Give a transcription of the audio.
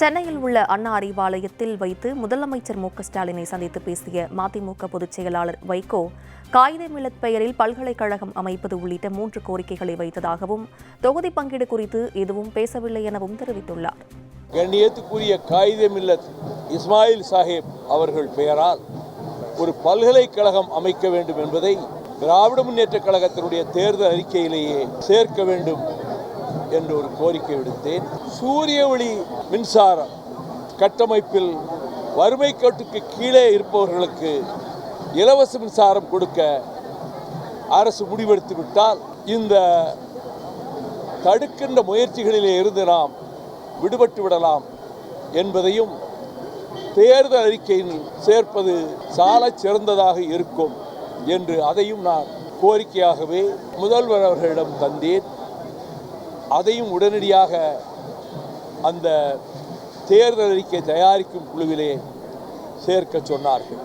சென்னையில் உள்ள அண்ணா அறிவாலயத்தில் வைத்து முதலமைச்சர் மு.க.ஸ்டாலினை சந்தித்து பேசிய மதிமுக பொதுச் செயலாளர் வைகோ, காயிதே மில்லத் பெயரில் பல்கலைக்கழகம் அமைப்பது உள்ளிட்ட 3 கோரிக்கைகளை வைத்ததாகவும், தொகுதி பங்கீடு குறித்து எதுவும் பேசவில்லை எனவும் தெரிவித்துள்ளார். கண்ணியத்துக்குரிய காயிதே மில்லத் இஸ்மாயில் சாஹிப் அவர்கள் பெயரால் ஒரு பல்கலைக்கழகம் அமைக்க வேண்டும் என்பதை திராவிட முன்னேற்றக் கழகத்தினுடைய தேர்தல் அறிக்கையிலேயே சேர்க்க வேண்டும் என்று ஒரு கோரிக்கை விடுத்தேன். சூரிய ஒளி மின்சார கட்டமைப்பில் வறுமை கோட்டுக்கு கீழே இருப்பவர்களுக்கு இலவச மின்சாரம் கொடுக்க அரசு முடிவெடுத்து விட்டால் இந்த தடுக்கின்ற முயற்சிகளிலே இருந்து நாம் விடுபட்டு விடலாம் என்பதையும் தேர்தல் அறிக்கையில் சேர்ப்பது சாலச் சிறந்ததாக இருக்கும் என்று அதையும் நான் கோரிக்கையாகவே முதல்வர் அவர்களிடம் தந்தேன். அதையும் உடனடியாக அந்த தேர்தல் அறிக்கை தயாரிக்கும் குழுவிலே சேர்க்க சொன்னார்கள்.